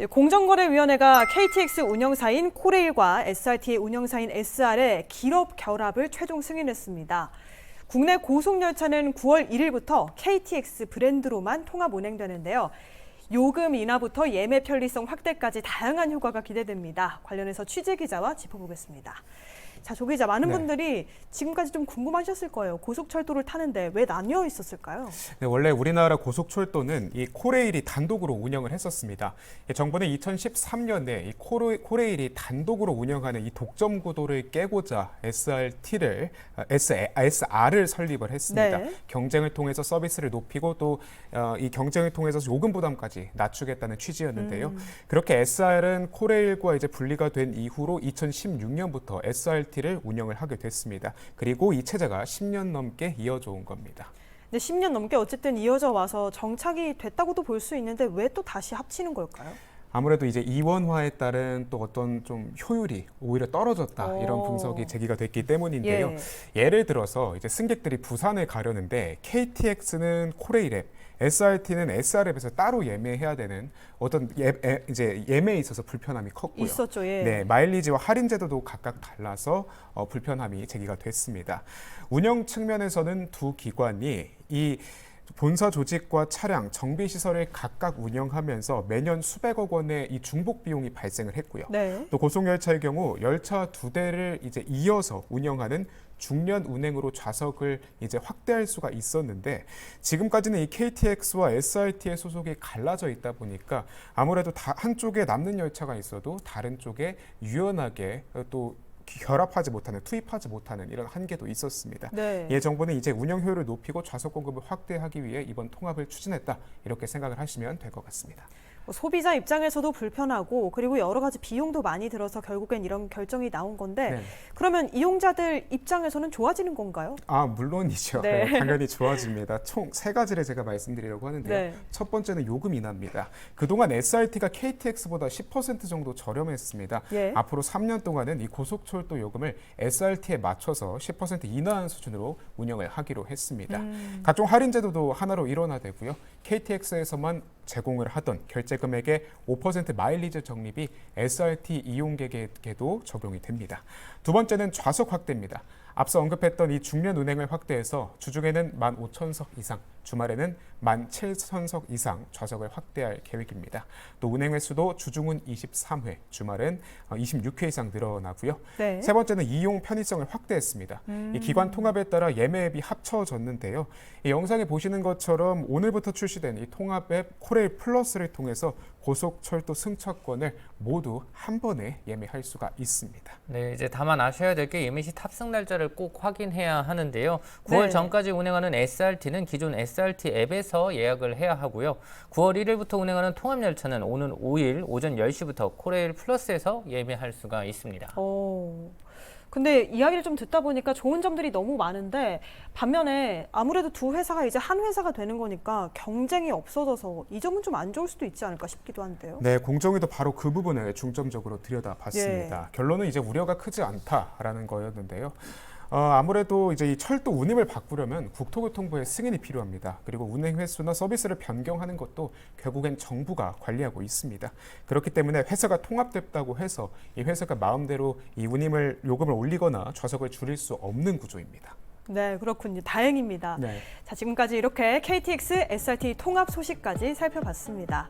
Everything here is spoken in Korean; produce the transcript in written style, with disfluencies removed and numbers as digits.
네, 공정거래위원회가 KTX 운영사인 코레일과 SRT의 운영사인 SR의 기업 결합을 최종 승인했습니다. 국내 고속열차는 9월 1일부터 KTX 브랜드로만 통합 운행되는데요. 요금 인하부터 예매 편리성 확대까지 다양한 효과가 기대됩니다. 관련해서 취재 기자와 짚어보겠습니다. 자, 조 기자, 많은 분들이 지금까지 좀 궁금하셨을 거예요. 고속철도를 타는데 왜 나뉘어 있었을까요? 네, 원래 우리나라 고속철도는 이 코레일이 단독으로 운영을 했었습니다. 정부는 2013년에 이 코레일이 단독으로 운영하는 이 독점 구도를 깨고자 SR를 설립을 했습니다. 네. 경쟁을 통해서 서비스를 높이고 또 이 경쟁을 통해서 요금 부담까지 낮추겠다는 취지였는데요. 그렇게 SR은 코레일과 이제 분리가 된 이후로 2016년부터 SRT를 운영을 하게 됐습니다. 그리고 이 체제가 10년 넘게 이어져 온 겁니다. 네, 10년 넘게 어쨌든 이어져 와서 정착이 됐다고도 볼 수 있는데 왜 또 다시 합치는 걸까요? 아무래도 이제 이원화에 따른 또 어떤 좀 효율이 오히려 떨어졌다 이런 분석이 제기가 됐기 때문인데요. 예를 들어서 이제 승객들이 부산을 가려는데 KTX는 코레일앱, SRT는 SR앱에서 따로 예매해야 되는 어떤 이제 예매에 있어서 불편함이 컸고요. 있었죠, 예. 네, 마일리지와 할인 제도도 각각 달라서 불편함이 제기가 됐습니다. 운영 측면에서는 두 기관이 이 본사 조직과 차량, 정비 시설을 각각 운영하면서 매년 수백억 원의 이 중복 비용이 발생을 했고요. 네. 또 고속열차의 경우 열차 두 대를 이제 이어서 운영하는 중련 운행으로 좌석을 이제 확대할 수가 있었는데 지금까지는 이 KTX와 SRT의 소속이 갈라져 있다 보니까 아무래도 한쪽에 남는 열차가 있어도 다른 쪽에 유연하게 또 결합하지 못하는, 투입하지 못하는 이런 한계도 있었습니다. 네. 예, 정부는 이제 운영 효율을 높이고 좌석 공급을 확대하기 위해 이번 통합을 추진했다 이렇게 생각을 하시면 될 것 같습니다. 소비자 입장에서도 불편하고 그리고 여러 가지 비용도 많이 들어서 결국엔 이런 결정이 나온 건데 네. 그러면 이용자들 입장에서는 좋아지는 건가요? 아, 물론이죠. 네. 네, 당연히 좋아집니다. 총 세 가지를 제가 말씀드리려고 하는데요. 네. 첫 번째는 요금 인하입니다. 그동안 SRT가 KTX보다 10% 정도 저렴했습니다. 예. 앞으로 3년 동안은 이 고속철도 요금을 SRT에 맞춰서 10% 인하한 수준으로 운영을 하기로 했습니다. 각종 할인 제도도 하나로 일원화되고요. KTX에서만 제공을 하던 결제 금액의 5% 마일리지 적립이 SRT 이용객에게도 적용이 됩니다. 두 번째는 좌석 확대입니다. 앞서 언급했던 이 중련 운행을 확대해서 주중에는 15,000석 이상, 주말에는 17,000석 이상 좌석을 확대할 계획입니다. 또 운행 횟수도 주중은 23회, 주말은 26회 이상 늘어나고요. 네. 세 번째는 이용 편의성을 확대했습니다. 이 기관 통합에 따라 예매 앱이 합쳐졌는데요. 이 영상에 보시는 것처럼 오늘부터 출시된 이 통합 앱 코레일 플러스를 통해서 고속철도 승차권을 모두 한 번에 예매할 수가 있습니다. 네, 이제 다만 아셔야 될 게 예매 시 탑승 날짜를 꼭 확인해야 하는데요. 9월 네. 전까지 운행하는 SRT는 기존 SRT 앱에서 예약을 해야 하고요. 9월 1일부터 운행하는 통합열차는 오는 5일 오전 10시부터 코레일 플러스에서 예매할 수가 있습니다. 근데 이야기를 좀 듣다 보니까 좋은 점들이 너무 많은데 반면에 아무래도 두 회사가 이제 한 회사가 되는 거니까 경쟁이 없어져서 이 점은 좀 안 좋을 수도 있지 않을까 싶기도 한데요. 네, 공정위도 바로 그 부분을 중점적으로 들여다봤습니다. 결론은 이제 우려가 크지 않다라는 거였는데요. 아무래도 이제 이 철도 운임을 바꾸려면 국토교통부의 승인이 필요합니다. 그리고 운행 횟수나 서비스를 변경하는 것도 결국엔 정부가 관리하고 있습니다. 그렇기 때문에 회사가 통합됐다고 해서 이 회사가 마음대로 이 요금을 올리거나 좌석을 줄일 수 없는 구조입니다. 네, 그렇군요. 다행입니다. 네. 자, 지금까지 이렇게 KTX, SRT 통합 소식까지 살펴봤습니다.